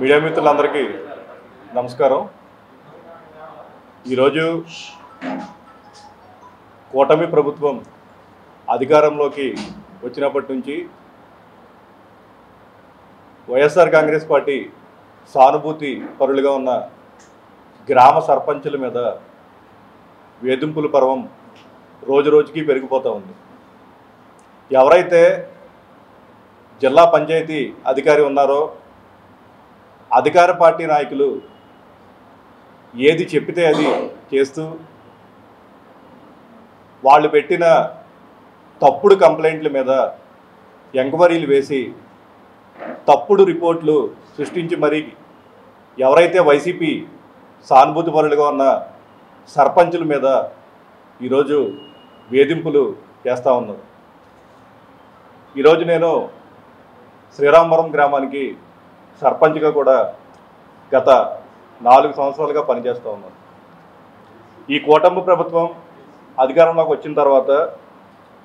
Media మిత్రులందరికీ నమస్కారం. ఈరోజు కూటమి ప్రభుత్వం అధికారంలోకి వచ్చినప్పటి నుంచి వైఎస్ఆర్ కాంగ్రెస్ పార్టీ సానుభూతి పరులుగా ఉన్న గ్రామ సర్పంచుల మీద వేధింపుల పర్వం రోజు రోజుకి పెరిగిపోతూ ఉంది. ఎవరైతే జిల్లా పంచాయతీ అధికారి ఉన్నారో అధికార పార్టీ నాయకులు ఏది చెప్పితే అది చేస్తూ వాళ్ళు పెట్టిన తప్పుడు కంప్లైంట్ల మీద ఎంక్వైరీలు వేసి తప్పుడు రిపోర్ట్లు సృష్టించి మరీ ఎవరైతే వైసీపీ సానుభూతి పరులుగా ఉన్న సర్పంచుల మీద ఈరోజు వేధింపులు చేస్తూ ఉన్నారు. ఈరోజు నేను శ్రీరామవరం గ్రామానికి సర్పంచ్గా కూడా గత 4 సంవత్సరాలుగా పనిచేస్తూ ఉన్నాను. ఈ కూటమి ప్రభుత్వం అధికారంలోకి వచ్చిన తర్వాత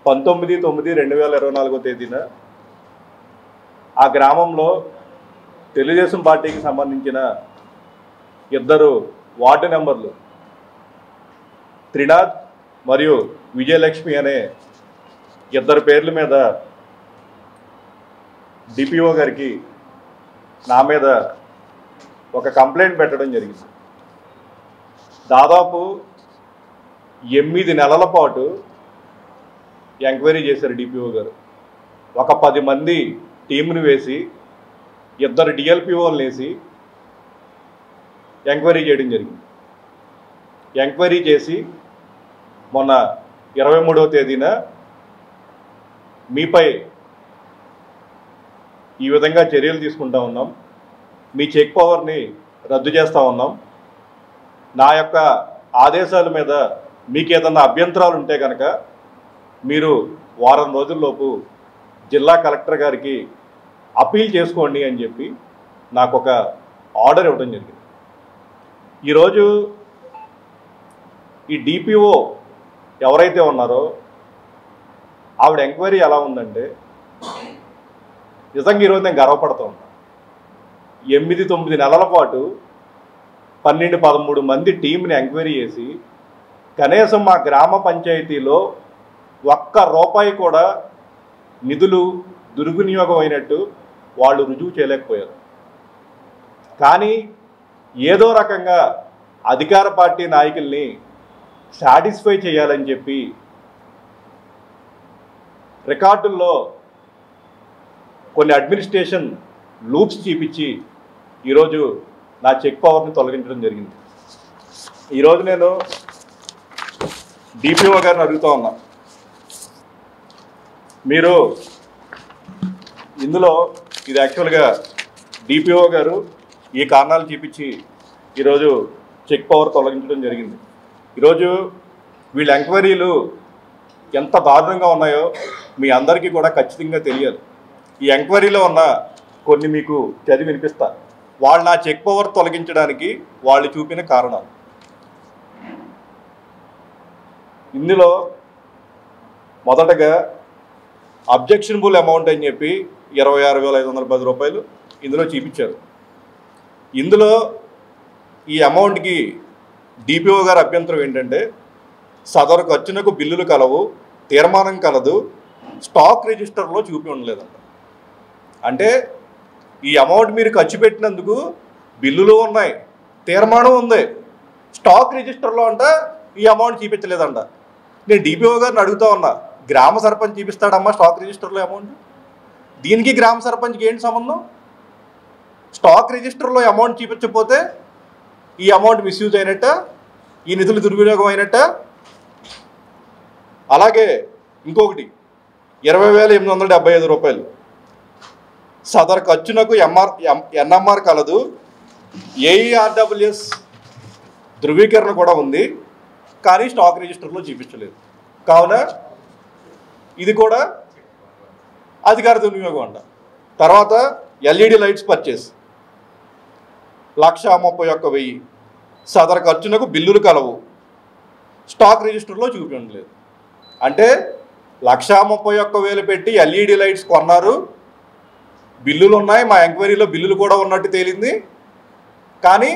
19/9/2024 తేదీన ఆ గ్రామంలో తెలుగుదేశం పార్టీకి సంబంధించిన 2 వార్డు మెంబర్లు త్రినాథ్ మరియు విజయలక్ష్మి అనే 2 పేర్ల మీద డిపిఓ గారికి నా మీద ఒక కంప్లైంట్ పెట్టడం జరిగింది. దాదాపు 8 నెలల పాటు ఎంక్వైరీ చేశారు డిపిఓ గారు. ఒక 10 మంది టీంను వేసి 2 డిఎల్పిఓలను వేసి ఎంక్వైరీ చేయడం జరిగింది. ఎంక్వైరీ చేసి మొన్న 23వ తేదీన మీపై ఈ విధంగా చర్యలు తీసుకుంటా ఉన్నాం, మీ చెక్ పవర్ని రద్దు చేస్తూ ఉన్నాం, నా యొక్క ఆదేశాల మీద మీకు ఏదన్నా అభ్యంతరాలు ఉంటే కనుక మీరు వారం రోజుల్లోపు జిల్లా కలెక్టర్ గారికి అప్పీల్ చేసుకోండి అని చెప్పి నాకు ఒక ఆర్డర్ ఇవ్వడం జరిగింది. ఈరోజు ఈ డిపిఓ ఎవరైతే ఉన్నారో ఆవిడ ఎంక్వైరీ ఎలా ఉందంటే నిజంగా ఈరోజు నేను గర్వపడుతూ ఉన్నాను. 8-9 నెలల పాటు 12-13 మంది టీంని ఎంక్వైరీ చేసి కనీసం మా గ్రామ పంచాయతీలో ₹1 కూడా నిధులు దుర్వినియోగం అయినట్టు వాళ్ళు రుజువు చేయలేకపోయారు. కానీ ఏదో రకంగా అధికార పార్టీ నాయకుల్ని సాటిస్ఫై చేయాలని చెప్పి రికార్డుల్లో కొన్ని అడ్మినిస్ట్రేషన్ లూప్స్ చూపించి ఈరోజు నా చెక్ పవర్ని తొలగించడం జరిగింది. ఈరోజు నేను డిపిఓ గారిని అడుగుతూ ఉన్నా, మీరు ఇందులో ఇది యాక్చువల్గా డిపిఓ గారు ఈ కారణాలు చూపించి ఈరోజు చెక్ పవర్ తొలగించడం జరిగింది. ఈరోజు వీళ్ళ ఎంక్వైరీలు ఎంత దారుణంగా ఉన్నాయో మీ అందరికీ కూడా ఖచ్చితంగా తెలియాలి. ఈ ఎంక్వైరీలో ఉన్న కొన్ని మీకు చదివి వినిపిస్తా. వాళ్ళు నా చెక్ పవర్ తొలగించడానికి వాళ్ళు చూపిన కారణాలు. ఇందులో మొదటగా అబ్జెక్షనబుల్ అమౌంట్ అని చెప్పి ₹26,510 ఇందులో చూపించారు. ఇందులో ఈ అమౌంట్కి డిపిఓ గారి అభ్యంతరం ఏంటంటే సదరు ఖర్చునకు బిల్లులు కలవు, తీర్మానం కలదు, స్టాక్ రిజిస్టర్లో చూపి ఉండలేదంట. అంటే ఈ అమౌంట్ మీరు ఖర్చు పెట్టినందుకు బిల్లులు ఉన్నాయి, తీర్మానం ఉంది, స్టాక్ రిజిస్టర్లో అంట ఈ అమౌంట్ చూపించలేదంట. నేను డిపిఓ గారిని అడుగుతా ఉన్నా, గ్రామ సర్పంచ్ చూపిస్తాడమ్మా స్టాక్ రిజిస్టర్లో అమౌంట్? దీనికి గ్రామ సర్పంచ్కి ఏంటి సంబంధం? స్టాక్ రిజిస్టర్లో అమౌంట్ చూపించకపోతే ఈ అమౌంట్ మిస్యూజ్ అయినట్ట, ఈ నిధులు దుర్వినియోగం అయినట్ట. అలాగే ఇంకొకటి ₹20,875 సదరు ఖర్చునకు ఎన్ఎంఆర్ కలదు, ఏఈఆర్డబ్ల్యూఎస్ ధృవీకరణ కూడా ఉంది, కానీ స్టాక్ రిజిస్టర్లో చూపించలేదు. కావున ఇది కూడా అధికార దుర్వినియోగం అంట. తర్వాత ఎల్ఈడి లైట్స్ పర్చేస్ ₹131,000 సదరు ఖర్చునకు బిల్లులు కలవు, స్టాక్ రిజిస్టర్లో చూపించలేదు. అంటే 131,000 పెట్టి ఎల్ఈడి లైట్స్ కొన్నారు, బిల్లులు ఉన్నాయి, మా ఎంక్వైరీలో బిల్లులు కూడా ఉన్నట్టు తేలింది, కానీ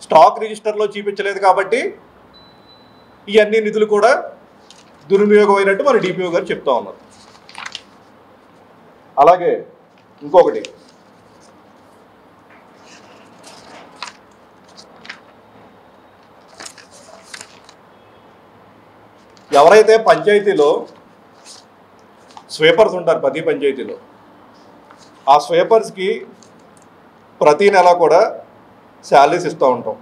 స్టాక్ రిజిస్టర్లో చూపించలేదు కాబట్టి ఇవన్నీ నిధులు కూడా దుర్వినియోగం అయినట్టు మన డిపిఓ గారు చెప్తా ఉన్నారు. అలాగే ఇంకొకటి, ఎవరైతే పంచాయతీలో స్వీపర్స్ ఉంటారు, ప్రతి పంచాయతీలో ఆ స్వీపర్స్కి ప్రతి నెల కూడా శాలరీస్ ఇస్తూ ఉంటాం.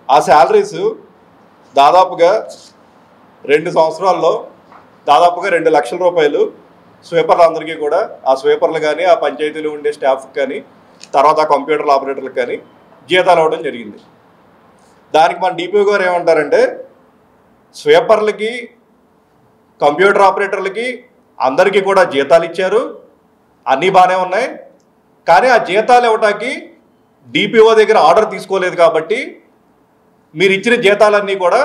ఆ శాలరీస్ దాదాపుగా 2 సంవత్సరాల్లో దాదాపుగా 2 లక్షల రూపాయలు స్వీపర్లందరికీ కూడా, ఆ స్వీపర్లు కానీ ఆ పంచాయతీలో ఉండే స్టాఫ్కి కానీ తర్వాత కంప్యూటర్ ఆపరేటర్లకు కానీ జీతాలు ఇవ్వడం జరిగింది. దానికి మన డిపిఓ గారు ఏమంటారంటే, స్వీపర్లకి కంప్యూటర్ ఆపరేటర్లకి అందరికీ కూడా జీతాలు ఇచ్చారు, అన్నీ బాగానే ఉన్నాయి, కానీ ఆ జీతాలు ఇవ్వటానికి డిపిఓ దగ్గర ఆర్డర్ తీసుకోలేదు కాబట్టి మీరు ఇచ్చిన జీతాలన్నీ కూడా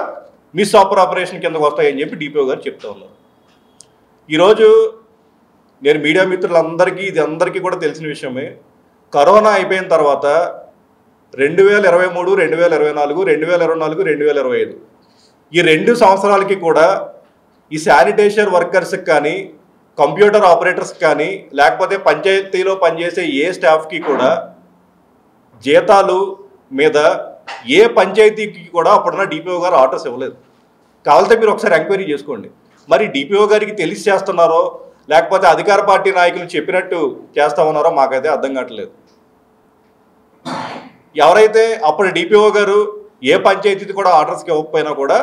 మిస్ ఆపరేషన్ కిందకు వస్తాయని చెప్పి డిపిఓ గారు చెప్తూ ఉన్నారు. ఈరోజు నేను మీడియా మిత్రులందరికీ, ఇది అందరికీ కూడా తెలిసిన విషయమే, కరోనా అయిపోయిన తర్వాత 2023, 2024, 2024, 2025 ఈ 2 సంవత్సరాలకి కూడా ఈ శానిటేషన్ వర్కర్స్కి కానీ కంప్యూటర్ ఆపరేటర్స్కి కానీ లేకపోతే పంచాయతీలో పనిచేసే ఏ స్టాఫ్కి కూడా జీతాలు మీద ఏ పంచాయతీకి కూడా అప్పుడున్న డిపిఓ గారు ఆర్డర్స్ ఇవ్వలేదు. కావాలంటే మీరు ఒకసారి ఎంక్వైరీ చేసుకోండి. మరి డిపిఓ గారికి తెలిసి చేస్తున్నారో లేకపోతే అధికార పార్టీ నాయకులు చెప్పినట్టు చేస్తా ఉన్నారో మాకైతే అర్థం కావట్లేదు. ఎవరైతే అప్పుడు డిపిఓ గారు ఏ పంచాయతీకి కూడా ఆర్డర్స్కి ఇవ్వకపోయినా కూడా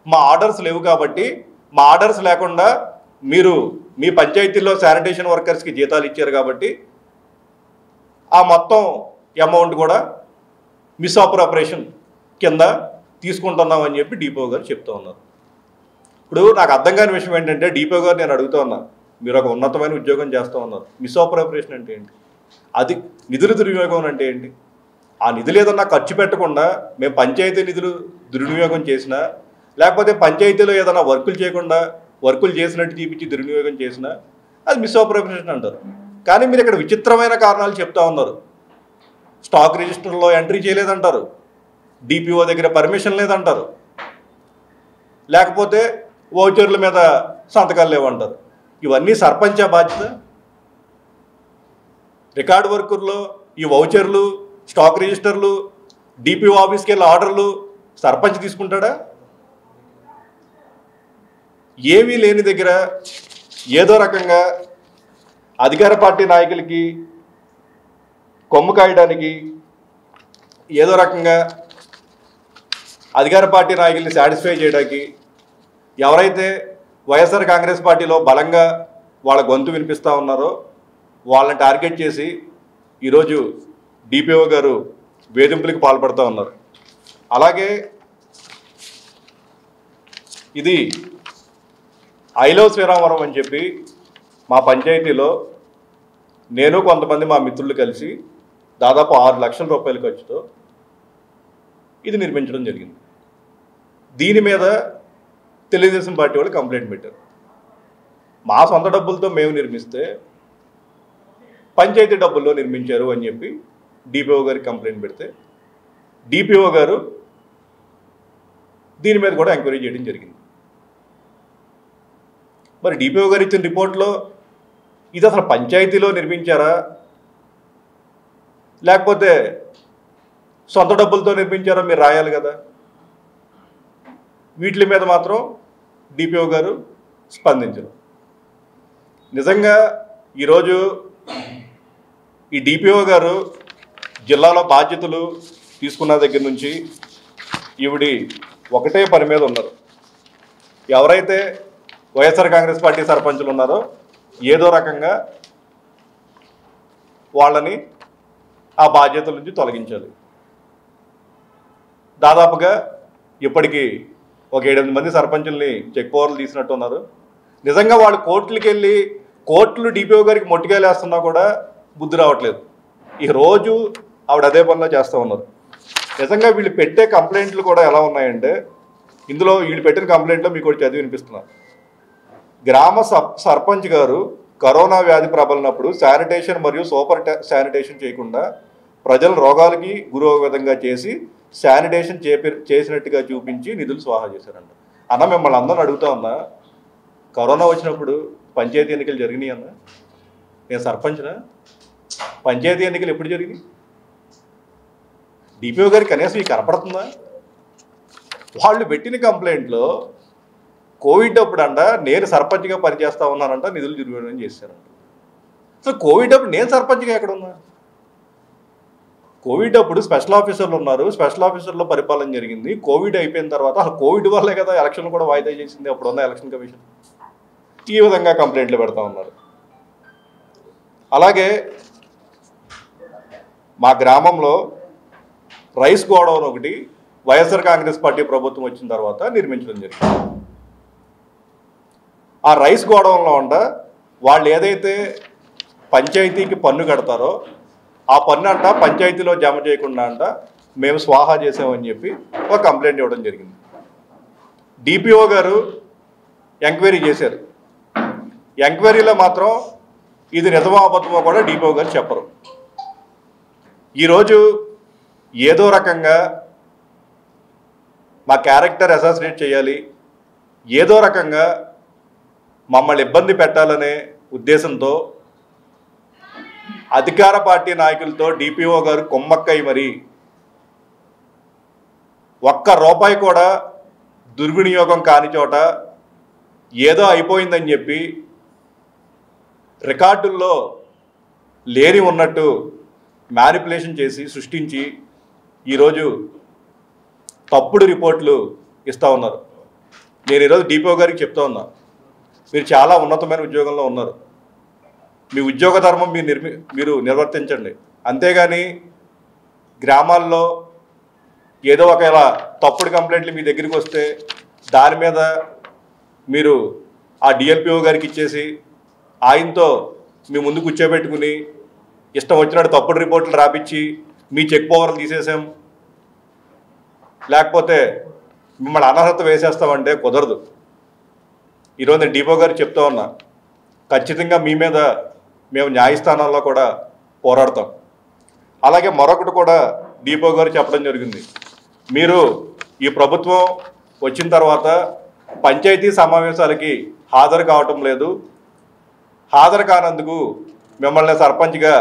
మా ఆర్డర్స్ లేవు కాబట్టి, మా ఆర్డర్స్ లేకుండా మీరు మీ పంచాయతీల్లో శానిటేషన్ వర్కర్స్కి జీతాలు ఇచ్చారు కాబట్టి ఆ మొత్తం అమౌంట్ కూడా మిస్ ఆపరేషన్ కింద తీసుకుంటున్నామని చెప్పి డిపిఓ గారు చెప్తూ ఉన్నారు. ఇప్పుడు నాకు అర్థం కాని విషయం ఏంటంటే, డిపిఓ గారు నేను అడుగుతూ ఉన్నా, మీరు ఒక ఉన్నతమైన ఉద్యోగం చేస్తూ ఉన్నారు, మిస్ ఆపరేషన్ అంటే ఏంటి? అది నిధుల దుర్వినియోగం అంటే ఏంటి? ఆ నిధులు ఏదన్నా ఖర్చు పెట్టకుండా మేము పంచాయతీ నిధులు దుర్వినియోగం చేసినా లేకపోతే పంచాయతీలో ఏదైనా వర్కులు చేయకుండా వర్కులు చేసినట్టు చూపించి దుర్వినియోగం చేసినా అది మిస్ ఆపరేషన్ అంటారు. కానీ మీరు ఇక్కడ విచిత్రమైన కారణాలు చెప్తా ఉన్నారు. స్టాక్ రిజిస్టర్లో ఎంట్రీ చేయలేదంటారు, డిపిఓ దగ్గర పర్మిషన్ లేదంటారు, లేకపోతే వౌచర్ల మీద సంతకాలు లేవంటారు. ఇవన్నీ సర్పంచ్ బాధ్యత? రికార్డు వర్కుల్లో ఈ వౌచర్లు, స్టాక్ రిజిస్టర్లు, డిపిఓ ఆఫీస్కి వెళ్ళి ఆర్డర్లు సర్పంచ్ తీసుకుంటాడా? ఏమీ లేని దగ్గర ఏదో రకంగా అధికార పార్టీ నాయకులకి కొమ్ము కాయడానికి, ఏదో రకంగా అధికార పార్టీ నాయకుల్ని సాటిస్ఫై చేయడానికి, ఎవరైతే వైఎస్ఆర్ కాంగ్రెస్ పార్టీలో బలంగా వాళ్ళ గొంతు వినిపిస్తూ ఉన్నారో వాళ్ళని టార్గెట్ చేసి ఈరోజు డిపిఓ గారు వేధింపులకు పాల్పడుతూ ఉన్నారు. అలాగే ఇది ఐలవ్ శ్రీరామవరం అని చెప్పి మా పంచాయతీలో నేను కొంతమంది మా మిత్రులు కలిసి దాదాపు 6 లక్షల రూపాయల ఖర్చుతో ఇది నిర్మించడం జరిగింది. దీని మీద తెలుగుదేశం పార్టీ వాళ్ళు కంప్లైంట్ పెట్టారు. మా సొంత డబ్బులతో మేము నిర్మిస్తే పంచాయతీ డబ్బుల్లో నిర్మించారు అని చెప్పి డిపిఓ గారికి కంప్లైంట్ పెడితే డిపిఓ గారు దీని మీద కూడా ఎంక్వైరీ చేయడం జరిగింది. మరి డిపిఓ గారు ఇచ్చిన రిపోర్ట్లో ఇది అసలు పంచాయతీలో నిర్మించారా లేకపోతే సొంత డబ్బులతో నిర్మించారా మీరు రాయాలి కదా. వీటి మీద మాత్రం డిపిఓ గారు స్పందించరు. నిజంగా ఈరోజు ఈ డిపిఓ గారు జిల్లాలో బాధ్యతలు తీసుకున్న దగ్గర నుంచి ఈవిడి ఒకటే పని మీద ఉన్నారు. ఎవరైతే వైఎస్ఆర్ కాంగ్రెస్ పార్టీ సర్పంచులు ఉన్నారో ఏదో రకంగా వాళ్ళని ఆ బాధ్యతల నుంచి తొలగించాలి. దాదాపుగా ఇప్పటికీ ఒక 7-8 మంది సర్పంచుల్ని చెక్ పవర్లు తీసినట్టు ఉన్నారు. నిజంగా వాళ్ళు కోర్టులకు వెళ్ళి కోర్టులు డిపిఓ గారికి మొట్టికాయలు వేస్తున్నా కూడా బుద్ధి రావట్లేదు. ఈ రోజు ఆవిడ అదే పనిలో చేస్తూ ఉన్నారు. నిజంగా వీళ్ళు పెట్టే కంప్లైంట్లు కూడా ఎలా ఉన్నాయంటే, ఇందులో వీళ్ళు పెట్టిన కంప్లైంట్లో మీకు చదివి వినిపిస్తున్నారు. గ్రామ సర్పంచ్ గారు కరోనా వ్యాధి ప్రబలినప్పుడు శానిటేషన్ మరియు సూపర్ శానిటేషన్ చేయకుండా ప్రజలు రోగాలకి గురయ్యే విధంగా చేసి శానిటేషన్ చేసినట్టుగా చూపించి నిధులు స్వాహా చేశారంట. అన్న మిమ్మల్ని అందరూ అడుగుతా ఉన్నా, కరోనా వచ్చినప్పుడు పంచాయతీ ఎన్నికలు జరిగినాయి అన్న? నేను సర్పంచ్నా? పంచాయతీ ఎన్నికలు ఎప్పుడు జరిగినాయి? డిపిఓ గారికి కనీసం ఈ కనపడుతుందా? వాళ్ళు పెట్టిన కంప్లైంట్లో కోవిడ్ అప్పుడు అంట నేను సర్పంచ్గా పనిచేస్తా ఉన్నానంట, నిధులు దుర్వినియోగం చేశారంట. అసలు కోవిడ్ అప్పుడు నేను సర్పంచ్గా ఎక్కడ ఉన్నా? కోవిడ్ అప్పుడు స్పెషల్ ఆఫీసర్లు ఉన్నారు, స్పెషల్ ఆఫీసర్లో పరిపాలన జరిగింది. కోవిడ్ అయిపోయిన తర్వాత అసలు కోవిడ్ వల్లే కదా ఎలక్షన్లు కూడా వాయిదా చేసింది అప్పుడున్న ఎలక్షన్ కమిషన్. ఈ విధంగా కంప్లైంట్లు పెడతా ఉన్నారు. అలాగే మా గ్రామంలో రైస్ గోడౌన్ ఒకటి వైఎస్ఆర్ కాంగ్రెస్ పార్టీ ప్రభుత్వం వచ్చిన తర్వాత నిర్మించడం జరిగింది. ఆ రైస్ గోడౌన్లో ఉండ వాళ్ళు ఏదైతే పంచాయతీకి పన్ను కడతారో ఆ పన్ను అంట పంచాయతీలో జమ చేయకుండా అంట మేము స్వాహా చేసామని చెప్పి ఒక కంప్లైంట్ ఇవ్వడం జరిగింది. డిపిఓ గారు ఎంక్వైరీ చేశారు. ఎంక్వైరీలో మాత్రం ఇది నిజమో అబద్ధమో కూడా డిపిఓ గారు చెప్పరు. ఈరోజు ఏదో రకంగా మా క్యారెక్టర్ అసాసినేట్ చేయాలి, ఏదో రకంగా మమ్మల్ని ఇబ్బంది పెట్టాలనే ఉద్దేశంతో అధికార పార్టీ నాయకులతో డిపిఓ గారు కొమ్మక్కై మరి ఒక్క రూపాయి కూడా దుర్వినియోగం కాని చోట ఏదో అయిపోయిందని చెప్పి రికార్డుల్లో లేని ఉన్నట్టు మ్యానిపులేషన్ చేసి సృష్టించి ఈరోజు తప్పుడు రిపోర్ట్లు ఇస్తూ ఉన్నారు. నేను ఈరోజు డిపిఓ గారికి చెప్తా ఉన్నా, మీరు చాలా ఉన్నతమైన ఉద్యోగంలో ఉన్నారు, మీ ఉద్యోగ ధర్మం మీరు నిర్వర్తించండి. అంతేగాని గ్రామాల్లో ఏదో ఒక ఇలా తప్పుడు కంప్లైంట్లు మీ దగ్గరికి వస్తే దాని మీద మీరు ఆ డిఎల్పిఓ గారికి ఇచ్చేసి ఆయనతో మీ ముందు కూర్చోబెట్టుకుని ఇష్టం వచ్చినట్టు తప్పుడు రిపోర్ట్లు రాపించి మీ చెక్ పవర్లు తీసేసాం లేకపోతే మిమ్మల్ని అనర్హత వేసేస్తామంటే కుదరదు. ఈరోజు నేను డిపో గారు చెప్తా ఉన్నా, ఖచ్చితంగా మీ మీద మేము న్యాయస్థానాల్లో కూడా పోరాడతాం. అలాగే మరొకటి కూడా డిపో గారు చెప్పడం జరిగింది, మీరు ఈ ప్రభుత్వం వచ్చిన తర్వాత పంచాయతీ సమావేశాలకి హాజరు కావటం లేదు, హాజరు కానందుకు మిమ్మల్ని సర్పంచ్గా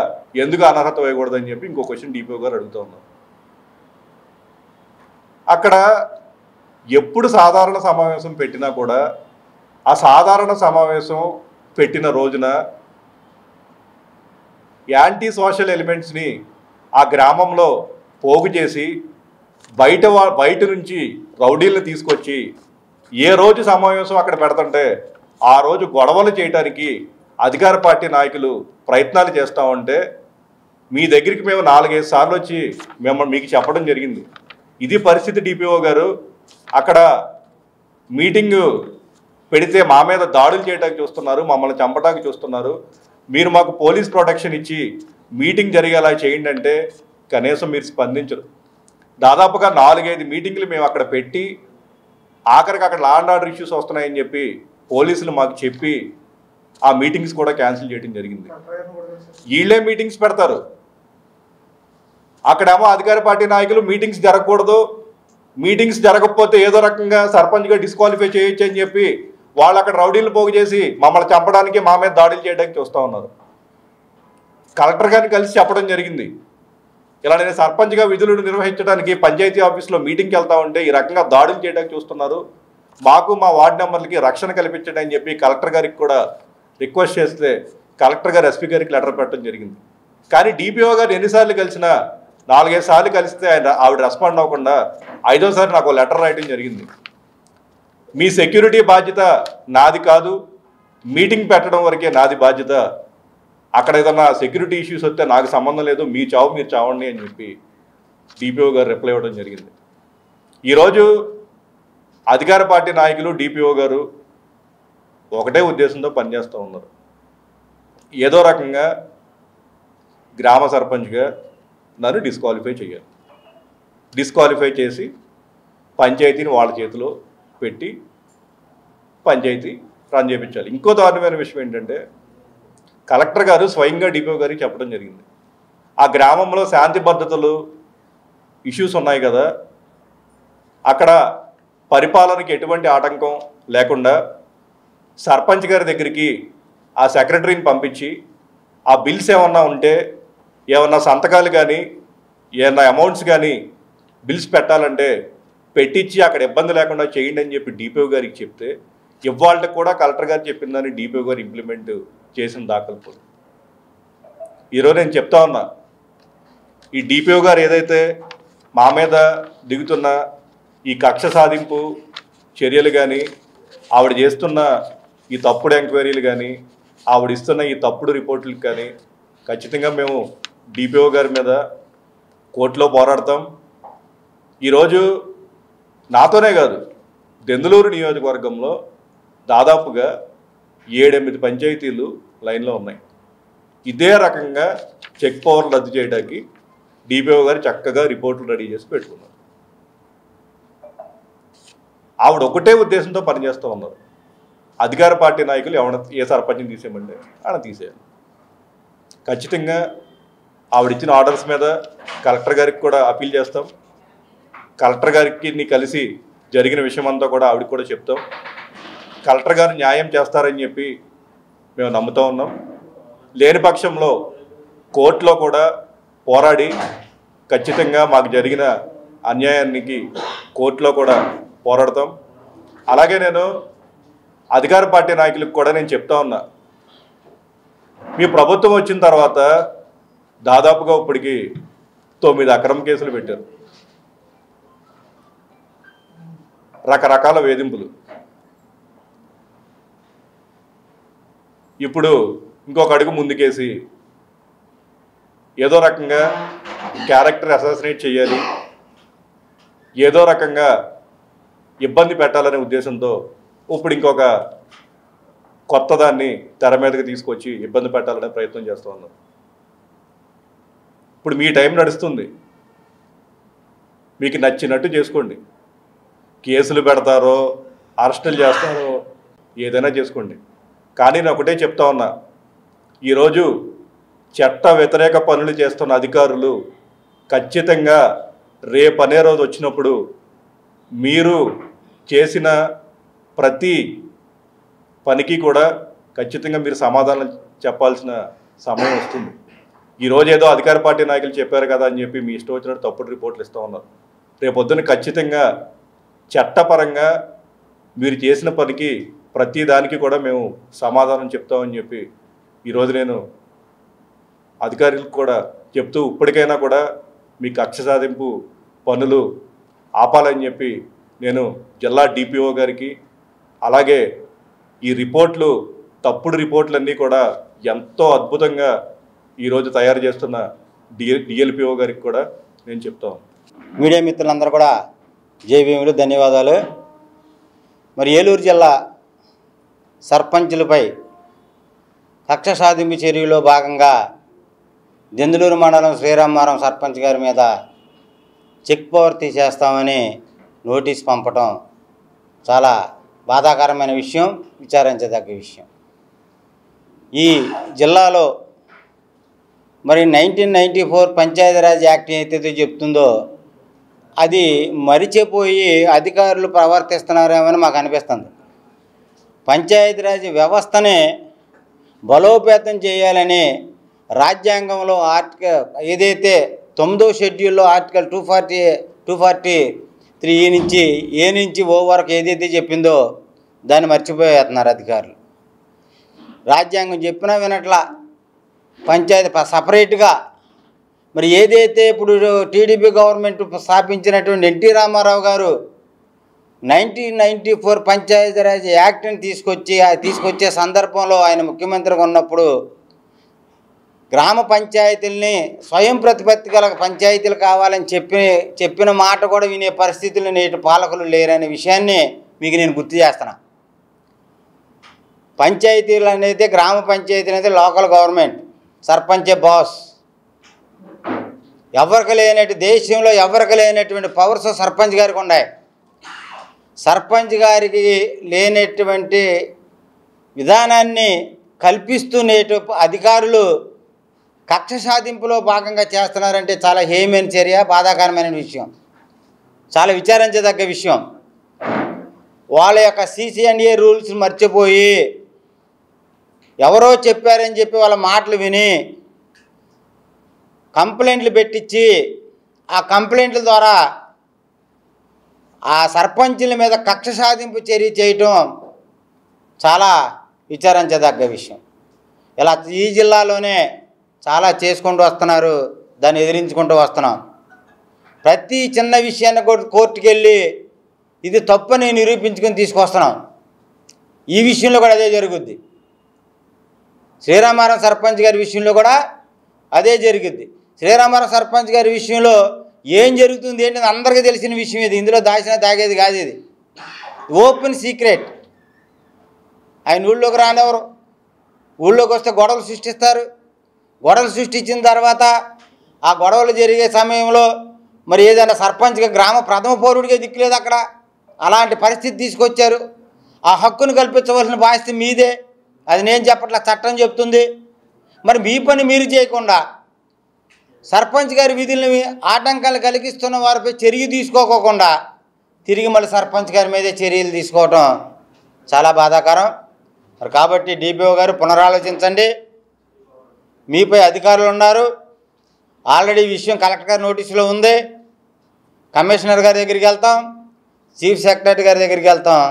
ఎందుకు అనర్హత వేయకూడదని చెప్పి ఇంకో క్వశ్చన్ డిపో గారు అడుగుతూ ఉన్నారు. అక్కడ ఎప్పుడు సాధారణ సమావేశం పెట్టినా కూడా ఆ సాధారణ సమావేశం పెట్టిన రోజున యాంటీ సోషల్ ఎలిమెంట్స్ని ఆ గ్రామంలో పోగు చేసి బయట నుంచి రౌడీలను తీసుకొచ్చి ఏ రోజు సమావేశం అక్కడ పెడుతుంటే ఆ రోజు గొడవలు చేయడానికి అధికార పార్టీ నాయకులు ప్రయత్నాలు చేస్తూ ఉంటే మీ దగ్గరికి మేము 4-5 సార్లు వచ్చి మీకు చెప్పడం జరిగింది. ఇది పరిస్థితి డిపిఓ గారు. అక్కడ మీటింగు పెడితే మా మీద దాడులు చేయడానికి చూస్తున్నారు, మమ్మల్ని చంపడానికి చూస్తున్నారు, మీరు మాకు పోలీస్ ప్రొటెక్షన్ ఇచ్చి మీటింగ్ జరిగేలా చేయండి అంటే కనీసం మీరు స్పందించరు. దాదాపుగా 4-5 మీటింగ్లు మేము అక్కడ పెట్టి ఆఖరికి అక్కడ లా అండ్ ఆర్డర్ ఇష్యూస్ వస్తున్నాయని చెప్పి పోలీసులు మాకు చెప్పి ఆ మీటింగ్స్ కూడా క్యాన్సిల్ చేయడం జరిగింది. వీళ్ళే మీటింగ్స్ పెడతారు, అక్కడేమో అధికార పార్టీ నాయకులు మీటింగ్స్ జరగకూడదు, మీటింగ్స్ జరగకపోతే ఏదో రకంగా సర్పంచ్గా డిస్క్వాలిఫై చేయొచ్చు అని చెప్పి వాళ్ళు అక్కడ రౌడీలు పోగు చేసి మమ్మల్ని చంపడానికి మా మీద దాడులు చేయడానికి చూస్తూ ఉన్నారు. కలెక్టర్ గారిని కలిసి చెప్పడం జరిగింది, ఇలా నేను సర్పంచ్గా విధులను నిర్వహించడానికి పంచాయతీ ఆఫీస్లో మీటింగ్కి వెళ్తా ఉంటే ఈ రకంగా దాడులు చేయడానికి చూస్తున్నారు, మాకు మా వార్డు మెంబర్లకి రక్షణ కల్పించండి అని చెప్పి కలెక్టర్ గారికి కూడా రిక్వెస్ట్ చేస్తే కలెక్టర్ గారు ఎస్పీ గారికి లెటర్ పెట్టడం జరిగింది. కానీ డిపిఓ గారు ఎన్నిసార్లు కలిసినా 4-5 సార్లు కలిస్తే ఆవిడ రెస్పాండ్ అవ్వకుండా 5వ సారి నాకు లెటర్ రాయడం జరిగింది. మీ సెక్యూరిటీ బాధ్యత నాది కాదు, మీటింగ్ పెట్టడం వరకే నాది బాధ్యత, అక్కడ ఏదన్నా సెక్యూరిటీ ఇష్యూస్ వస్తే నాకు సంబంధం లేదు, మీ చావు మీరు చావండి అని చెప్పి డిపిఓ గారు రిప్లై ఇవ్వడం జరిగింది. ఈరోజు అధికార పార్టీ నాయకులు డిపిఓ గారు ఒకటే ఉద్దేశంతో పనిచేస్తూ ఉన్నారు, ఏదో రకంగా గ్రామ సర్పంచ్గా నన్ను డిస్క్వాలిఫై చేయాలి, డిస్క్వాలిఫై చేసి పంచాయతీని వాళ్ళ చేతిలో పెట్టి పంచాయతీ రన్ చేయించాలి. ఇంకో దారుణమైన విషయం ఏంటంటే కలెక్టర్ గారు స్వయంగా డిపిఓ గారికి చెప్పడం జరిగింది. ఆ గ్రామంలో శాంతి భద్రతలు ఇష్యూస్ ఉన్నాయి కదా, అక్కడ పరిపాలనకి ఎటువంటి ఆటంకం లేకుండా సర్పంచ్ గారి దగ్గరికి ఆ సెక్రటరీని పంపించి ఆ బిల్స్ ఏమన్నా ఉంటే ఏమన్నా సంతకాలు కానీ ఏమన్నా అమౌంట్స్ కానీ బిల్స్ పెట్టాలంటే పెట్టించి అక్కడ ఇబ్బంది లేకుండా చేయండి అని చెప్పి డిపిఓ గారికి చెప్తే ఇవాళకి కూడా కలెక్టర్ గారు చెప్పిందని డిపిఓ గారు ఇంప్లిమెంట్ చేసిన దాఖలు. ఈరోజు నేను చెప్తా ఉన్నా, ఈ డిపిఓ గారు ఏదైతే మా మీద దిగుతున్న ఈ కక్ష సాధింపు చర్యలు కానీ, ఆవిడ చేస్తున్న ఈ తప్పుడు ఎంక్వైరీలు కానీ, ఆవిడ ఇస్తున్న ఈ తప్పుడు రిపోర్టులకు కానీ ఖచ్చితంగా మేము డిపిఓ గారి మీద కోర్టులో పోరాడతాం. ఈరోజు నాతోనే కాదు, దెందులూరు నియోజకవర్గంలో దాదాపుగా 7-8 పంచాయతీలు లైన్లో ఉన్నాయి. ఇదే రకంగా చెక్ పవర్లు రద్దు చేయడానికి డిపిఓ గారు చక్కగా రిపోర్టులు రెడీ చేసి పెట్టుకున్నారు. ఆవిడ ఒకటే ఉద్దేశంతో పనిచేస్తూ ఉన్నారు. అధికార పార్టీ నాయకులు ఏ సర్పంచ్ని తీసేయమంటే ఆయన తీసేయాలి. ఖచ్చితంగా ఆవిడిచ్చిన ఆర్డర్స్ మీద కలెక్టర్ గారికి కూడా అప్పీల్ చేస్తాం. కలెక్టర్ గారికి కలిసి జరిగిన విషయం అంతా కూడా ఆవిడకి కూడా చెప్తాం. కలెక్టర్ గారు న్యాయం చేస్తారని చెప్పి మేము నమ్ముతూ ఉన్నాం. లేని పక్షంలో కోర్టులో కూడా పోరాడి ఖచ్చితంగా మాకు జరిగిన అన్యాయానికి కోర్టులో కూడా పోరాడతాం. అలాగే నేను అధికార పార్టీ నాయకులకు కూడా నేను చెప్తా ఉన్నా, మీ ప్రభుత్వం వచ్చిన తర్వాత దాదాపుగా ఇప్పటికి 9 అక్రమ కేసులు పెట్టారు, రకరకాల వేధింపులు. ఇప్పుడు ఇంకొక అడుగు ముందుకేసి ఏదో రకంగా క్యారెక్టర్ అసాసినేట్ చేయాలి, ఏదో రకంగా ఇబ్బంది పెట్టాలనే ఉద్దేశంతో ఇప్పుడు ఇంకొక కొత్త దాన్ని తెర మీదకి తీసుకొచ్చి ఇబ్బంది పెట్టాలనే ప్రయత్నం చేస్తూ ఉన్నారు. ఇప్పుడు మీ టైం నడుస్తుంది, మీకు నచ్చినట్టు చేసుకోండి. కేసులు పెడతారో అరెస్టులు చేస్తారో ఏదైనా చేసుకోండి. కానీ నేను ఒకటే చెప్తా ఉన్నా, ఈరోజు చట్ట వ్యతిరేక పనులు చేస్తున్న అధికారులు ఖచ్చితంగా రేపనే రోజు వచ్చినప్పుడు మీరు చేసిన ప్రతి పనికి కూడా ఖచ్చితంగా మీరు సమాధానం చెప్పాల్సిన సమయం వస్తుంది. ఈరోజు ఏదో అధికార పార్టీ నాయకులు చెప్పారు కదా అని చెప్పి మీ ఇష్టం వచ్చినట్టు తప్పుడు రిపోర్ట్లు ఇస్తూ ఉన్నారు. రేపొద్దున ఖచ్చితంగా చట్టపరంగా మీరు చేసిన పనికి ప్రతి దానికి కూడా మేము సమాధానం చెప్తామని చెప్పి ఈరోజు నేను అధికారులకు కూడా చెప్తూ, ఇప్పటికైనా కూడా మీ కక్ష సాధింపు పనులు ఆపాలని చెప్పి నేను జిల్లా డిపిఓ గారికి, అలాగే ఈ రిపోర్ట్లు తప్పుడు రిపోర్ట్లన్నీ కూడా ఎంతో అద్భుతంగా ఈరోజు తయారు చేస్తున్న డిఎల్పిఓ గారికి కూడా నేను చెప్తాను. మీడియా మిత్రులందరూ కూడా జైభీములు, ధన్యవాదాలు. మరి ఏలూరు జిల్లా సర్పంచులపై కక్ష సాధింపు చర్యలో భాగంగా దెందులూరు మండలం శ్రీరామారం సర్పంచ్ గారి మీద చెక్ పవర్ తీసేస్తామని నోటీస్ పంపటం చాలా బాధాకరమైన విషయం, విచారించదగ్గ విషయం. ఈ జిల్లాలో మరి 1994 పంచాయతీరాజ్ యాక్ట్ ఏదైతే చెప్తుందో అది మరిచిపోయి అధికారులు ప్రవర్తిస్తున్నారేమని మాకు అనిపిస్తుంది. పంచాయతీరాజ్ వ్యవస్థనే బలోపేతం చేయాలని రాజ్యాంగంలో ఏదైతే 9వ షెడ్యూల్లో ఆర్టికల్ 243 నుంచి ఓ వరకు ఏదైతే చెప్పిందో దాన్ని మర్చిపోయేస్తున్నారు అధికారులు. రాజ్యాంగం చెప్పినా వినట్లా. పంచాయతీ సపరేట్గా మరి ఏదైతే ఇప్పుడు టీడీపీ గవర్నమెంట్ స్థాపించినటువంటి ఎన్టీ రామారావు గారు 1994 పంచాయతీరాజ్ యాక్ట్ని తీసుకొచ్చే సందర్భంలో ఆయన ముఖ్యమంత్రిగా ఉన్నప్పుడు గ్రామ పంచాయతీలని స్వయం ప్రతిపత్తి గల పంచాయతీలు కావాలని చెప్పిన మాట కూడా వినే పరిస్థితులు నేటి పాలకులు లేరనే విషయాన్ని మీకు నేను గుర్తు చేస్తున్నా. పంచాయతీలు అనేది, గ్రామ పంచాయతీలు అనేది లోకల్ గవర్నమెంట్, సర్పంచే బాస్. దేశంలో ఎవరికి లేనటువంటి పవర్స్ సర్పంచ్ గారికి ఉన్నాయి. సర్పంచ్ గారికి లేనటువంటి విధానాన్ని కల్పిస్తూ నేటి అధికారులు కక్ష సాధింపులో భాగంగా చేస్తున్నారంటే చాలా హేయమైన చర్య, బాధాకరమైన విషయం, చాలా విచారించదగ్గ విషయం. వాళ్ళ యొక్క CC&A రూల్స్ మర్చిపోయి ఎవరో చెప్పారని చెప్పి వాళ్ళ మాటలు విని కంప్లైంట్లు పెట్టించి ఆ కంప్లైంట్ల ద్వారా ఆ సర్పంచుల మీద కక్ష సాధింపు చర్య చేయటం చాలా విచారించదగ్గ విషయం. ఇలా ఈ జిల్లాలోనే చాలా చేసుకుంటూ వస్తున్నారు, దాన్ని ఎదిరించుకుంటూ వస్తున్నాం. ప్రతి చిన్న విషయాన్ని కోర్టుకు వెళ్ళి ఇది తప్పని నిరూపించుకొని తీసుకొస్తున్నాం. ఈ విషయంలో కూడా అదే జరుగుద్ది. శ్రీరామవరం సర్పంచ్ గారి విషయంలో కూడా అదే జరిగిద్ది. శ్రీరామవరం సర్పంచ్ గారి విషయంలో ఏం జరుగుతుంది ఏంటి అందరికీ తెలిసిన విషయం ఇది. ఇందులో దాగేది కాదు, ఇది ఓపెన్ సీక్రెట్. ఆయన ఊళ్ళోకి రానివ్వరు, ఊళ్ళోకి వస్తే గొడవలు సృష్టిస్తారు. గొడవలు సృష్టించిన తర్వాత ఆ గొడవలు జరిగే సమయంలో మరి ఏదైనా సర్పంచ్గా గ్రామ ప్రథమ పౌరుడిగా దిక్కులేదు అక్కడ. అలాంటి పరిస్థితి తీసుకొచ్చారు. ఆ హక్కును కల్పించవలసిన బాధ్యత మీదే, అది నేను చెప్పట్లా, చట్టం చెప్తుంది. మరి మీ పని మీరు చేయకుండా సర్పంచ్ గారి విధులని ఆటంకాలు కలిగిస్తున్న వారిపై చర్య తీసుకోకుండా తిరిగి మళ్ళీ సర్పంచ్ గారి మీదే చర్యలు తీసుకోవటం చాలా బాధాకరం. మరి కాబట్టి DPO గారు పునరాలోచించండి. మీపై అధికారులు ఉన్నారు, ఆల్రెడీ ఈ విషయం కలెక్టర్ గారి నోటీసులో ఉంది. కమిషనర్ గారి దగ్గరికి వెళ్తాం, చీఫ్ సెక్రటరీ గారి దగ్గరికి వెళ్తాం,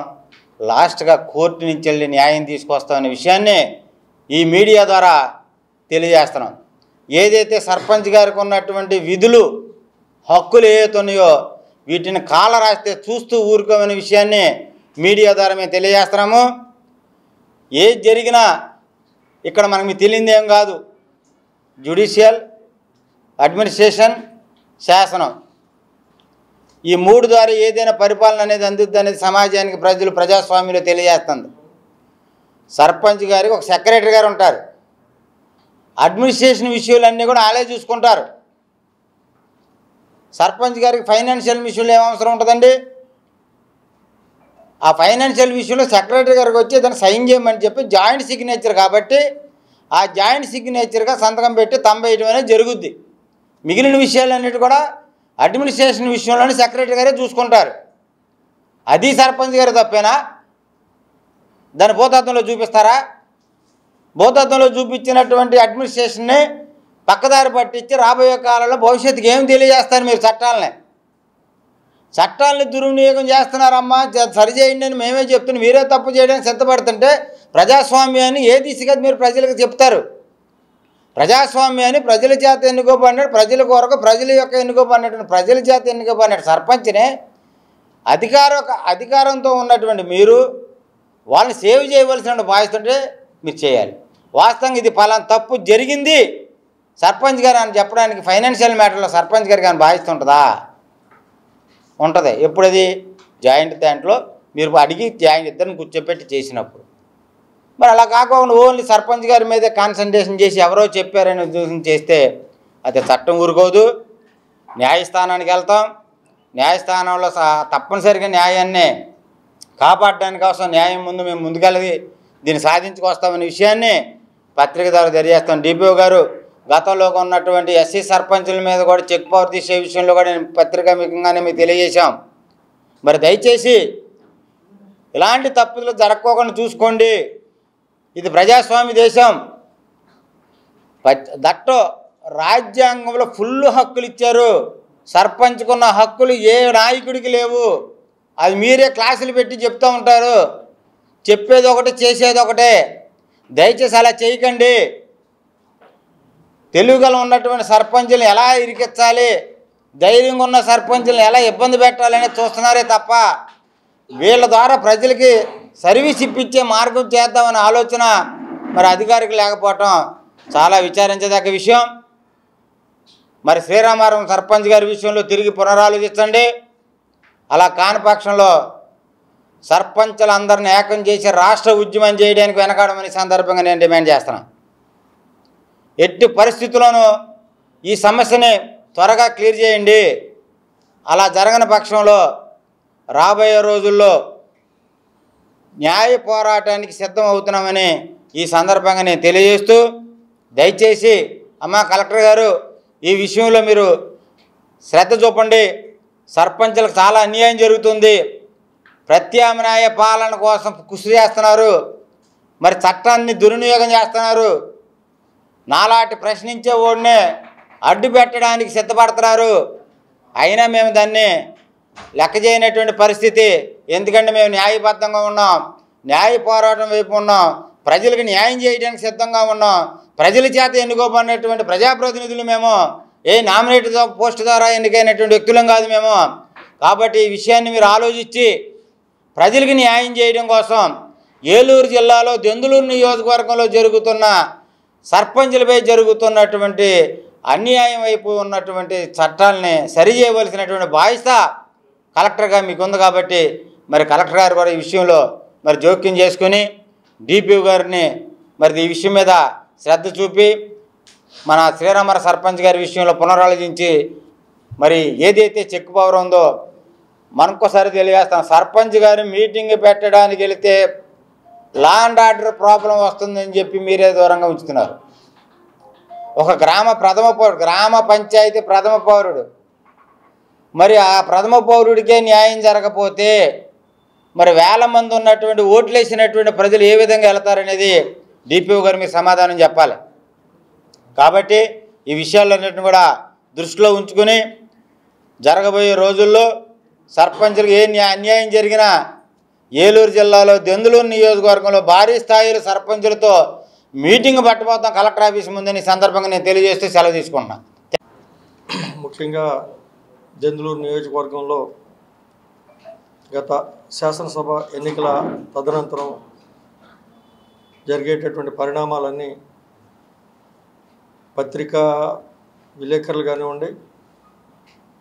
లాస్ట్గా కోర్టు నుంచి వెళ్ళి న్యాయం తీసుకొస్తామనే విషయాన్ని ఈ మీడియా ద్వారా తెలియజేస్తున్నాం. ఏదైతే సర్పంచ్ గారికి ఉన్నటువంటి విధులు, హక్కులు ఏవైతున్నాయో వీటిని కాల రాస్తే చూస్తూ ఊరుకోమనే విషయాన్ని మీడియా ద్వారా మేము తెలియజేస్తున్నాము. ఏది జరిగినా ఇక్కడ మనకు తెలియదు ఏం కాదు. జ్యుడిషియల్, అడ్మినిస్ట్రేషన్, శాసనం, ఈ మూడు ద్వారా ఏదైనా పరిపాలన అనేది అందుద్ది అనేది సమాజానికి ప్రజాస్వామ్యంలో తెలియజేస్తుంది. సర్పంచ్ గారికి ఒక సెక్రటరీ గారు ఉంటారు. అడ్మినిస్ట్రేషన్ విషయాలన్నీ కూడా వాళ్ళే చూసుకుంటారు. సర్పంచ్ గారికి ఫైనాన్షియల్ విషయంలో ఏం అవసరం ఉంటుందండి? ఆ ఫైనాన్షియల్ విషయంలో సెక్రటరీ గారికి వచ్చి దాన్ని సైన్ చేయమని చెప్పి జాయింట్ సిగ్నేచర్ కాబట్టి ఆ జాయింట్ సిగ్నేచర్గా సంతకం పెట్టి తంబేయడం అనేది జరుగుద్ది. మిగిలిన విషయాలన్నిటి కూడా అడ్మినిస్ట్రేషన్ విషయంలోనే సెక్రటరీ గారే చూసుకుంటారు. అది సర్పంచ్ గారి తప్పేనా? దాన్ని భూతత్వంలో చూపిస్తారా? భూతత్వంలో చూపించినటువంటి అడ్మినిస్ట్రేషన్ని పక్కదారి పట్టించి రాబోయే కాలంలో భవిష్యత్తుకి ఏం తెలియజేస్తారు మీరు? చట్టాలని దుర్వినియోగం చేస్తున్నారమ్మా, సరిచేయండి అని మేమే చెప్తున్నాం. మీరే తప్పు చేయడానికి సిద్ధపడుతుంటే ప్రజాస్వామ్యాన్ని ఏ దిశగా మీరు ప్రజలకు చెప్తారు? ప్రజాస్వామ్యాన్ని ప్రజల చేత ఎన్నుకోబడినాడు, ప్రజల కొరకు ప్రజల యొక్క ఎన్నుకోబడినటువంటి ప్రజల చేత ఎన్నుకోబడినాడు సర్పంచ్నే అధికారంతో ఉన్నటువంటి మీరు వాళ్ళని సేవ్ చేయవలసిన బాధ్యత ఉంటే మీరు చేయాలి. వాస్తవంగా ఇది ఫలానా తప్పు జరిగింది సర్పంచ్ గారు అని చెప్పడానికి ఫైనాన్షియల్ మ్యాటర్లో సర్పంచ్ గారికి అని బాధ్యత ఉంటుందా? ఉంటుంది. ఎప్పుడది జాయింట్ దాంట్లో మీరు అడిగి జాయింట్ ఇద్దరిని కూర్చోపెట్టి చేసినప్పుడు. మరి అలా కాకుండా ఓన్లీ సర్పంచ్ గారి మీద కాన్సన్ట్రేషన్ చేసి ఎవరో చెప్పారని ఉద్దేశం చేస్తే అది చట్టం ఊరుకోదు. న్యాయస్థానానికి వెళ్తాం, న్యాయస్థానంలో తప్పనిసరిగా న్యాయాన్ని కాపాడడానికి కోసం న్యాయం ముందు మేము ముందుకెళ్ళి దీన్ని సాధించుకొస్తామనే విషయాన్ని పత్రిక ద్వారా తెలియజేస్తాం. DPO గారు గతంలో ఉన్నటువంటి SC సర్పంచుల మీద కూడా చెక్ పవర్ తీసే విషయంలో కూడా నేను పత్రికాముఖంగానే మీకు తెలియజేశాం. మరి దయచేసి ఇలాంటి తప్పులు జరగకోకుండా చూసుకోండి. ఇది ప్రజాస్వామ్య దేశం. దట్టో రాజ్యాంగంలో ఫుల్ హక్కులు ఇచ్చారు. సర్పంచ్కున్న హక్కులు ఏ నాయకుడికి లేవు. అది మీరే క్లాసులు పెట్టి చెప్తూ ఉంటారు. చెప్పేది ఒకటి, చేసేది ఒకటే. దయచేసి అలా చేయకండి. తెలుగుగల ఉన్నటువంటి సర్పంచులను ఎలా ఇరికించాలి, ధైర్యంగా ఉన్న సర్పంచులను ఎలా ఇబ్బంది పెట్టాలని చూస్తున్నారే తప్ప వీళ్ళ ద్వారా ప్రజలకి సర్వీస్ ఇప్పించే మార్గం చేద్దామనే ఆలోచన మరి అధికారికి లేకపోవటం చాలా విచారించదగ్గ విషయం. మరి శ్రీరామవరం సర్పంచ్ గారి విషయంలో తిరిగి పునరాలోచించండి. అలా కాని పక్షంలో సర్పంచులందరిని ఏకం చేసి రాష్ట్ర ఉద్యమం చేయడానికి వెనకాడమని సందర్భంగా నేను డిమాండ్ చేస్తున్నాను. ఎట్టి పరిస్థితుల్లోనూ ఈ సమస్యని త్వరగా క్లియర్ చేయండి. అలా జరగని పక్షంలో రాబోయే రోజుల్లో న్యాయ పోరాటానికి సిద్ధం అవుతున్నామని ఈ సందర్భంగా నేను తెలియజేస్తూ, దయచేసి అమ్మా కలెక్టర్ గారు ఈ విషయంలో మీరు శ్రద్ధ చూపండి. సర్పంచులకు చాలా అన్యాయం జరుగుతుంది. ప్రత్యామ్నాయ పాలన కోసం కృషి చేస్తున్నారు, మరి చట్టాన్ని దుర్వినియోగం చేస్తున్నారు. నాలాంటి ప్రశ్నించే వాడినే అడ్డు పెట్టడానికి సిద్ధపడుతున్నారు. అయినా మేము దాన్ని లెక్క చేయనటువంటి పరిస్థితి. ఎందుకంటే మేము న్యాయబద్ధంగా ఉన్నాం, న్యాయ పోరాటం వైపు ఉన్నాం, ప్రజలకు న్యాయం చేయడానికి సిద్ధంగా ఉన్నాం. ప్రజల చేత ఎన్నుకోబడినటువంటి ప్రజాప్రతినిధులు మేము. ఏ నామినేటెడ్ పోస్ట్ ద్వారా ఎన్నికైనటువంటి వ్యక్తులం కాదు మేము. కాబట్టి ఈ విషయాన్ని మీరు ఆలోచించి ప్రజలకు న్యాయం చేయడం కోసం ఏలూరు జిల్లాలో దెందులూరు నియోజకవర్గంలో జరుగుతున్న సర్పంచులపై జరుగుతున్నటువంటి అన్యాయం వైపు ఉన్నటువంటి చట్టాలని సరిచేయవలసినటువంటి బాధ్యత కలెక్టర్గా మీకు ఉంది. కాబట్టి మరి కలెక్టర్ గారు కూడా ఈ విషయంలో మరి జోక్యం చేసుకుని డిపిఓ గారిని మరి ఈ విషయం మీద శ్రద్ధ చూపి మన శ్రీరామర సర్పంచ్ గారి విషయంలో పునరాలోచించి మరి ఏదైతే చెక్ పవర్ ఉందో మనకోసారి తెలియజేస్తాం. సర్పంచ్ గారు మీటింగ్ పెట్టడానికి వెళితే లా అండ్ ఆర్డర్ ప్రాబ్లం వస్తుందని చెప్పి మీరే దూరంగా ఉంచుతున్నారు. ఒక గ్రామ పంచాయతీ ప్రథమ పౌరుడు, మరి ఆ ప్రథమ పౌరుడికే న్యాయం జరగకపోతే మరి వేల మంది ఉన్నటువంటి ఓట్లు వేసినటువంటి ప్రజలు ఏ విధంగా వెళతారనేది డిపిఓ గారు మీరు సమాధానం చెప్పాలి. కాబట్టి ఈ విషయాలన్నింటిని కూడా దృష్టిలో ఉంచుకొని జరగబోయే రోజుల్లో సర్పంచులకు ఏ అన్యాయం జరిగినా ఏలూరు జిల్లాలో దెందులూరు నియోజకవర్గంలో భారీ స్థాయిలో సర్పంచులతో మీటింగ్ పట్టబోతాం కలెక్టర్ ఆఫీస్ ముందని సందర్భంగా నేను తెలియజేస్తూ సెలవు తీసుకుంటున్నాను. ముఖ్యంగా దెందులూరు నియోజకవర్గంలో గత శాసనసభ ఎన్నికల తదనంతరం జరిగేటటువంటి పరిణామాలన్నీ పత్రికా విలేకరులు కానివ్వండి,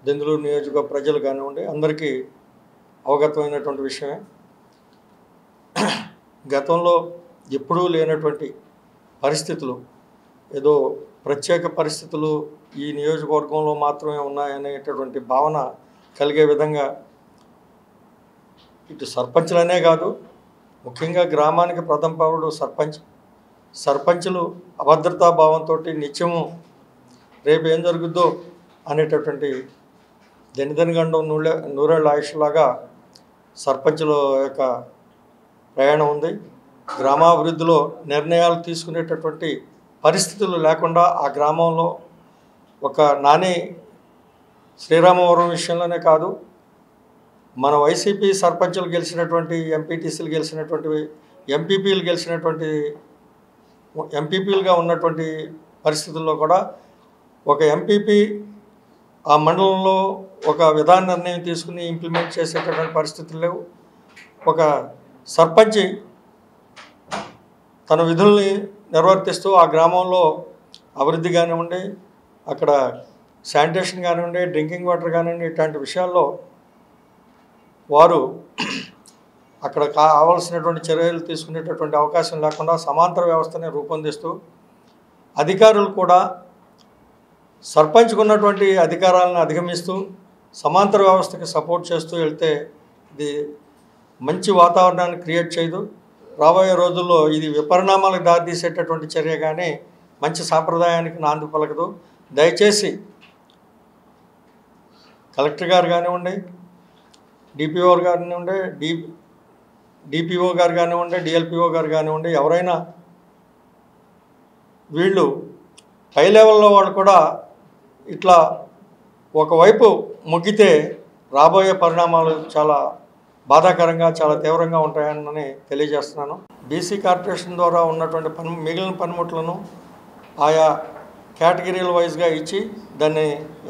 దెందులూరు నియోజక ప్రజలు కానివ్వండి, అందరికీ అవగతమైనటువంటి విషయమే. గతంలో ఎప్పుడూ లేనటువంటి పరిస్థితులు, ఏదో ప్రత్యేక పరిస్థితులు ఈ నియోజకవర్గంలో మాత్రమే ఉన్నాయనేటటువంటి భావన కలిగే విధంగా ఇటు సర్పంచులనే కాదు, ముఖ్యంగా గ్రామానికి ప్రథమ పౌరుడు సర్పంచులు అభద్రతా భావంతో నిత్యము రేపు ఏం జరుగుద్దో అనేటటువంటి దెనిదనిగండం నూరేళ్ళ ఆయుష్లాగా సర్పంచుల యొక్క ప్రయాణం ఉంది. గ్రామాభివృద్ధిలో నిర్ణయాలు తీసుకునేటటువంటి పరిస్థితులు లేకుండా ఆ గ్రామంలో ఒక నాని శ్రీరామవరం విషయంలోనే కాదు, మన వైసీపీ సర్పంచులు గెలిచినటువంటి, ఎంపీటీసీలు గెలిచినటువంటి, ఎంపీపీలు గెలిచినటువంటి, ఎంపీపీలుగా ఉన్నటువంటి పరిస్థితుల్లో కూడా ఒక ఎంపీపీ ఆ మండలంలో ఒక విధాన నిర్ణయం తీసుకుని ఇంప్లిమెంట్ చేసేటటువంటి పరిస్థితులు లేవు. ఒక సర్పంచి తన విధుల్ని నిర్వర్తిస్తూ ఆ గ్రామంలో అభివృద్ధి కానివ్వండి, అక్కడ శానిటేషన్ కానివ్వండి, డ్రింకింగ్ వాటర్ కానివ్వండి, ఇట్లాంటి విషయాల్లో వారు అక్కడ కావాల్సినటువంటి చర్యలు తీసుకునేటటువంటి అవకాశం లేకుండా సమాంతర వ్యవస్థని రూపొందిస్తూ అధికారులు కూడా సర్పంచ్కు ఉన్నటువంటి అధికారాలను అధిగమిస్తూ సమాంతర వ్యవస్థకి సపోర్ట్ చేస్తూ వెళ్తే ఇది మంచి వాతావరణాన్ని క్రియేట్ చేయదు. రాబోయే రోజుల్లో ఇది విపరిణామాలకు దారితీసేటటువంటి చర్య కానీ మంచి సాంప్రదాయానికి నాంది పలకదు. దయచేసి కలెక్టర్ గారు కానివ్వండి, డిపిఓ గారు కానివ్వండి, డిపిఓ గారు కానివ్వండి, డిఎల్పిఓ గారు కానివ్వండి, ఎవరైనా వీళ్ళు పై లెవెల్లో వాళ్ళు కూడా ఇట్లా ఒకవైపు మొగ్గితే రాబోయే పరిణామాలు చాలా బాధాకరంగా, చాలా తీవ్రంగా ఉంటాయని తెలియజేస్తున్నాను. బీసీ కార్పొరేషన్ ద్వారా ఉన్నటువంటి మిగిలిన పనిముట్లను ఆయా కేటగిరీల వైజ్గా ఇచ్చి దాన్ని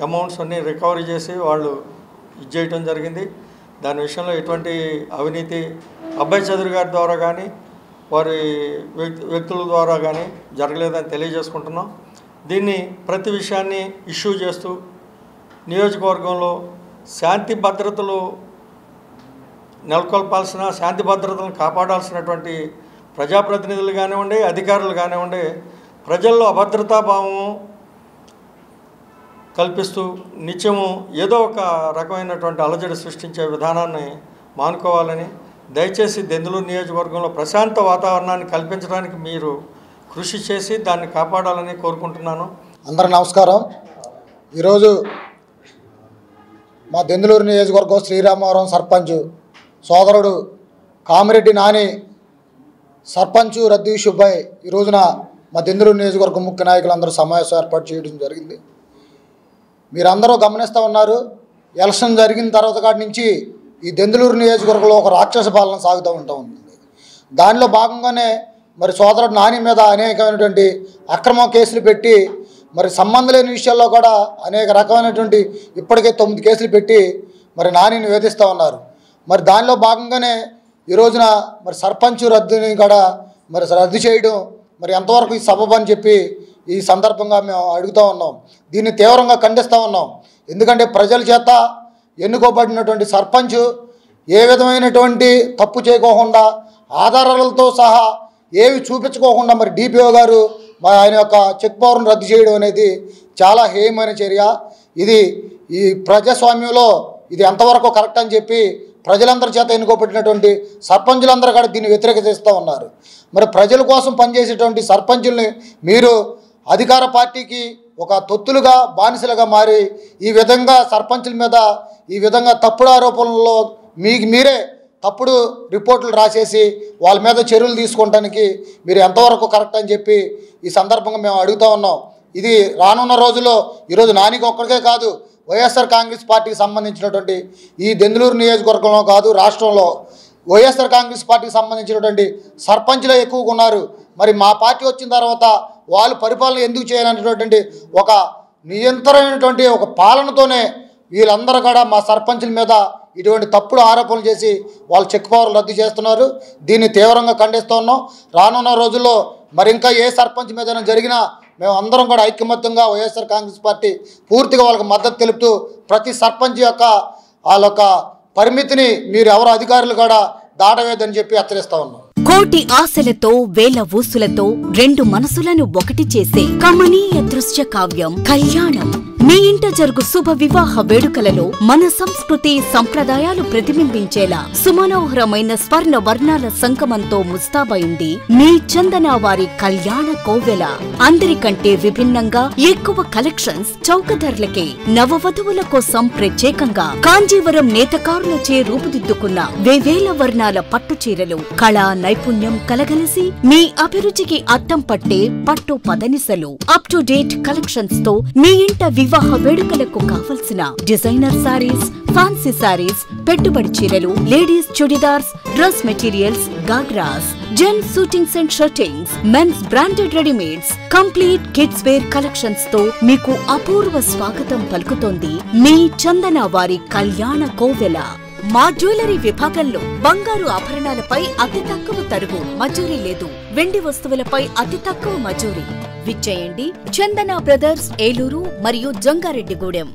అమౌంట్స్ అన్నీ రికవరీ చేసి వాళ్ళు ఇచ్చేయటం జరిగింది. దాని విషయంలో ఎటువంటి అవినీతి అబ్బాయి చౌదరి గారి ద్వారా కానీ వారి వ్యక్తుల ద్వారా కానీ జరగలేదని తెలియజేసుకుంటున్నాం. దీన్ని ప్రతి విషయాన్ని ఇష్యూ చేస్తూ నియోజకవర్గంలో శాంతి భద్రతలు నెలకొల్పాల్సిన, శాంతి భద్రతలను కాపాడాల్సినటువంటి ప్రజాప్రతినిధులు కానివ్వండి, అధికారులు కానివ్వండి, ప్రజల్లో అభద్రతాభావం కల్పిస్తూ నిత్యము ఏదో ఒక రకమైనటువంటి అలజడి సృష్టించే విధానాన్ని మానుకోవాలని, దయచేసి దెందులూరు నియోజకవర్గంలో ప్రశాంత వాతావరణాన్ని కల్పించడానికి మీరు కృషి చేసి దాన్ని కాపాడాలని కోరుకుంటున్నాను. అందరూ నమస్కారం. ఈరోజు మా దెందులూరు నియోజకవర్గం శ్రీరామవరం సర్పంచ్ సోదరుడు కామిరెడ్డి నాని సర్పంచ్ రద్దు ఇష్యూపై ఈ రోజున మా దెందులూరు నియోజకవర్గం ముఖ్య నాయకులందరూ సమావేశం ఏర్పాటు చేయడం జరిగింది. మీరందరూ గమనిస్తూ ఉన్నారు, ఎలక్షన్ జరిగిన తర్వాత కాడి నుంచి ఈ దెందులూరు నియోజకవర్గంలో ఒక రాక్షస పాలన సాగుతూ ఉంటుంది. దానిలో భాగంగానే మరి సోదరుడు నాని మీద అనేకమైనటువంటి అక్రమ కేసులు పెట్టి మరి సంబంధం లేని విషయాల్లో కూడా అనేక రకమైనటువంటి ఇప్పటికే 9 కేసులు పెట్టి మరి నానిని వేధిస్తూ ఉన్నారు. మరి దానిలో భాగంగానే ఈ రోజున మరి సర్పంచ్ రద్దుని కూడా మరి రద్దు చేయడం మరి ఎంతవరకు ఈ సబబు అని చెప్పి ఈ సందర్భంగా మేము అడుగుతూ ఉన్నాం. దీన్ని తీవ్రంగా ఖండిస్తూ ఉన్నాం. ఎందుకంటే ప్రజల చేత ఎన్నుకోబడినటువంటి సర్పంచ్ ఏ విధమైనటువంటి తప్పు చేయకోకుండా ఆధారాలతో సహా ఏవి చూపించుకోకుండా మరి డిపిఓ గారు ఆయన యొక్క చెక్ పవర్ను రద్దు చేయడం అనేది చాలా హేయమైన చర్య. ఇది ఈ ప్రజాస్వామ్యంలో ఇది ఎంతవరకు కరెక్ట్ అని చెప్పి ప్రజలందరి చేత ఎన్నుకోబడినటువంటి సర్పంచులందరూ కూడా దీన్ని వ్యతిరేకిస్తూ ఉన్నారు. మరి ప్రజల కోసం పనిచేసేటువంటి సర్పంచుల్ని మీరు అధికార పార్టీకి ఒక తొత్తులుగా బానిసలుగా మారి ఈ విధంగా సర్పంచుల మీద ఈ విధంగా తప్పుడు ఆరోపణల్లో మీరే తప్పుడు రిపోర్టులు రాసేసి వాళ్ళ మీద చర్యలు తీసుకోవడానికి మీరు ఎంతవరకు కరెక్ట్ అని చెప్పి ఈ సందర్భంగా మేము అడుగుతూ ఉన్నాం. ఇది రానున్న రోజుల్లో ఈరోజు నానికి ఒక్కడికే కాదు, వైఎస్ఆర్ కాంగ్రెస్ పార్టీకి సంబంధించినటువంటి ఈ దెందులూరు నియోజకవర్గంలో కాదు రాష్ట్రంలో వైఎస్ఆర్ కాంగ్రెస్ పార్టీకి సంబంధించినటువంటి సర్పంచ్లే ఎక్కువగా ఉన్నారు. మరి మా పార్టీ వచ్చిన తర్వాత వాళ్ళు పరిపాలన ఎందుకు చేయాలనేటువంటి ఒక నియంత్రణమైనటువంటి ఒక పాలనతోనే వీళ్ళందరూ కూడా మా సర్పంచుల మీద ఇటువంటి తప్పుడు ఆరోపణలు చేసి వాళ్ళు చెక్ పవర్లు రద్దు చేస్తున్నారు. దీన్ని తీవ్రంగా ఖండిస్తూ ఉన్నాం. రానున్న రోజుల్లో మరి ఇంకా ఏ సర్పంచ్ మీద జరిగినా మేము అందరం కూడా ఐకమత్యంగా వైఎస్ఆర్ కాంగ్రెస్ పార్టీ పూర్తిగా వాళ్ళకి మద్దతు తెలుపుతూ ప్రతి సర్పంచ్ యొక్క వాళ్ళ యొక్క పరిమితిని మీరు ఎవరు అధికారులు కూడా దాటవేదని చెప్పి హెచ్చరిస్తూ ఉన్నాం. కోటి ఆశలతో వేల ఊసులతో 2 మనసులను ఒకటి చేసే కమనీయ దృశ్య కావ్యం కళ్యాణం. మీ ఇంట జరుగు శుభ వివాహ వేడుకలలో మన సంస్కృతి సంప్రదాయాలు ప్రతిబింబించేలా సుమనోహరమైన స్వర్ణ వర్ణాల సంగమంతో ముస్తాబైంది మీ చందన వారి కళ్యాణ కోవెల. అందరికంటే విభిన్నంగా ఎక్కువ కలెక్షన్స్ చౌక ధరలకే నవవధువుల కోసం ప్రత్యేకంగా కాంజీవరం నేతకారులచే రూపుదిద్దుకున్న వేవేల వర్ణాల పట్టు చీరలు కళా నైపుణ్యం కలగలిసి మీ అభిరుచికి అద్దం పట్టే పట్టు పదనిసలు అప్ టు డేట్ కలెక్షన్స్ తో మీ ఇంట వివాహ వేడుకలకు కావలసిన డిజైనర్ సారీస్, ఫ్యాన్సీ సారీస్, పెట్టుబడి చీరలు, ladies churidars, dress materials, ghagras, gents shootings and shirtings, men's branded readymades, complete kids wear collections తో మీకు అపూర్వ స్వాగతం పలుకుతోంది మీ చందన వారి కళ్యాణ కోవెల. మా జ్యువెలరీ విభాగంలో బంగారు ఆభరణాలపై అతి తక్కువ తరుగు మజూరీ లేదు. వెండి వస్తువులపై అతి తక్కువ మజూరీ. విచ్చేయండి చందన బ్రదర్స్ ఏలూరు మరియు జంగారెడ్డిగూడెం.